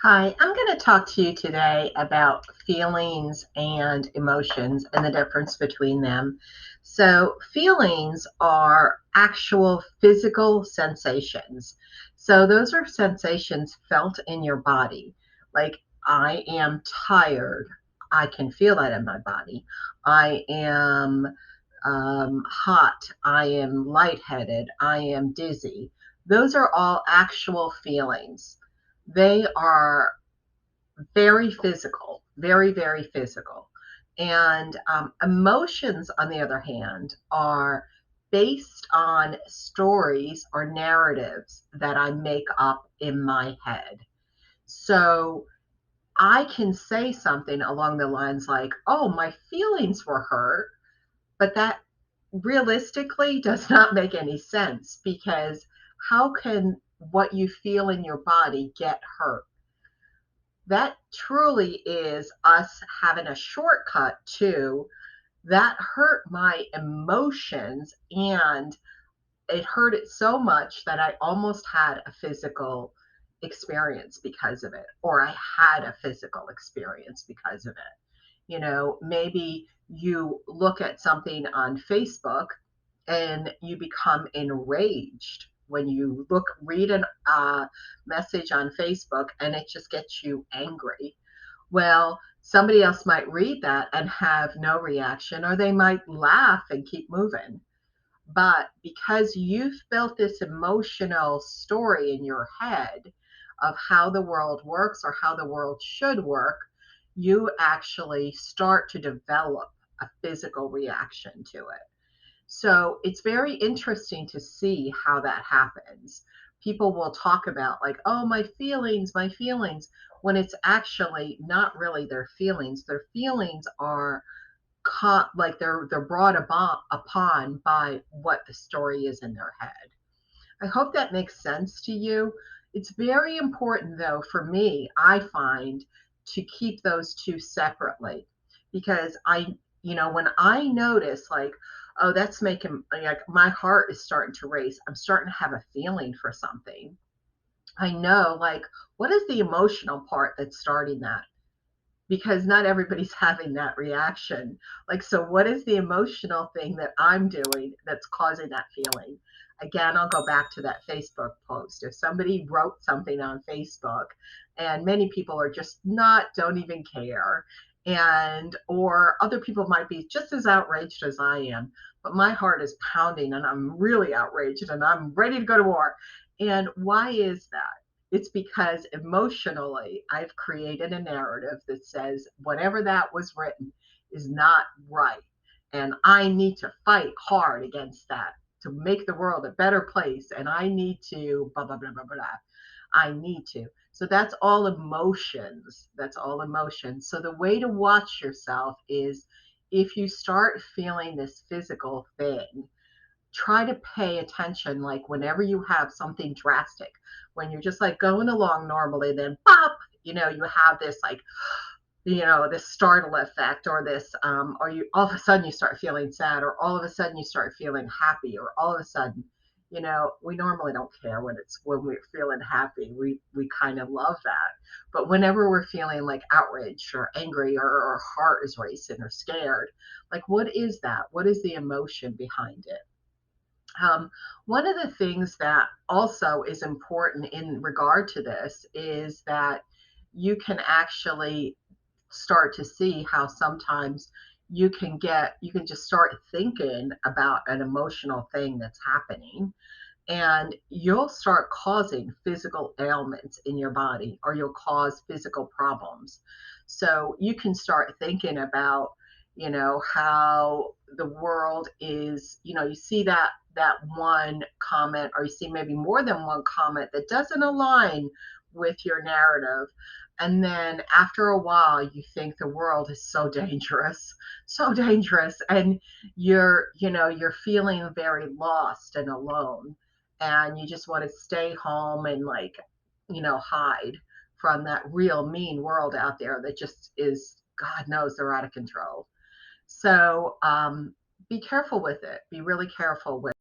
Hi, I'm going to talk to you today about feelings and emotions and the difference between them. So, feelings are actual physical sensations. So, those are sensations felt in your body. Like, I am tired. I can feel that in my body. I am hot. I am lightheaded. I am dizzy. Those are all actual feelings. They are very physical, very, very physical. And emotions, on the other hand, are based on stories or narratives that I make up in my head. So I can say something along the lines like, oh, my feelings were hurt, but that realistically does not make any sense because how can what you feel in your body get hurt? That truly is us having a shortcut to that hurt my emotions, and it hurt it so much that I almost had a physical experience because of it, or I had a physical experience because of it. Maybe you look at something on Facebook and you become enraged when you read a message on Facebook and it just gets you angry. Well, somebody else might read that and have no reaction, or they might laugh and keep moving. But because you've built this emotional story in your head of how the world works or how the world should work, you actually start to develop a physical reaction to it. So it's very interesting to see how that happens. People will talk about, like, oh, my feelings, when it's actually not really their feelings. Their feelings are caught, like they're brought upon by what the story is in their head. I hope that makes sense to you. It's very important, though, for me, I find, to keep those two separately because when I notice, like, oh, that's making, like, my heart is starting to race, I'm starting to have a feeling for something. I know, like, what is the emotional part that's starting that? Because not everybody's having that reaction. Like, so what is the emotional thing that I'm doing that's causing that feeling? Again, I'll go back to that Facebook post. If somebody wrote something on Facebook and many people are just not, don't even care, and or other people might be just as outraged as I am, but my heart is pounding and I'm really outraged and I'm ready to go to war. And why is that? It's because emotionally, I've created a narrative that says whatever that was written is not right. And I need to fight hard against that to make the world a better place. And I need to, blah, blah, blah, blah, blah. I need to. So that's all emotions. That's all emotions. So the way to watch yourself is if you start feeling this physical thing, try to pay attention, like whenever you have something drastic, when you're just like going along normally, then pop, you have this, like, this startle effect, or this or you all of a sudden you start feeling sad, or all of a sudden you start feeling happy, or all of a sudden, we normally don't care when we're feeling happy. We kind of love that. But whenever we're feeling like outraged or angry, or our heart is racing or scared, like, what is that? What is the emotion behind it? Um, One of the things that also is important in regard to this is that you can actually start to see how sometimes you can just start thinking about an emotional thing that's happening, and you'll start causing physical ailments in your body, or you'll cause physical problems. So you can start thinking about, how the world is, you see that one comment, or you see maybe more than one comment that doesn't align with your narrative. And then after a while, you think the world is so dangerous, so dangerous. And you're feeling very lost and alone, and you just want to stay home and, like, hide from that real mean world out there that just is, God knows, they're out of control. So be careful with it. Be really careful with